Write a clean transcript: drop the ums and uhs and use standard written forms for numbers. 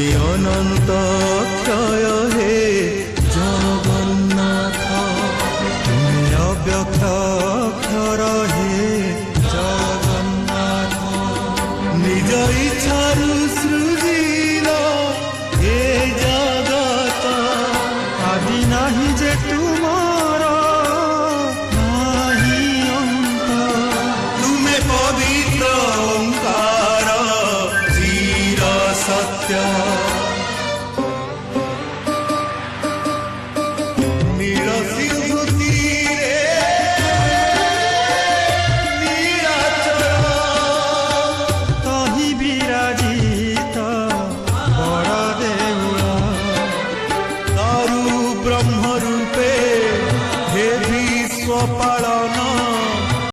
তুমি অনন্ত অক্ষয় হে জগন্নাথ, তুমি অব্যক্ত অক্ষর হে জগন্নাথ, নিজ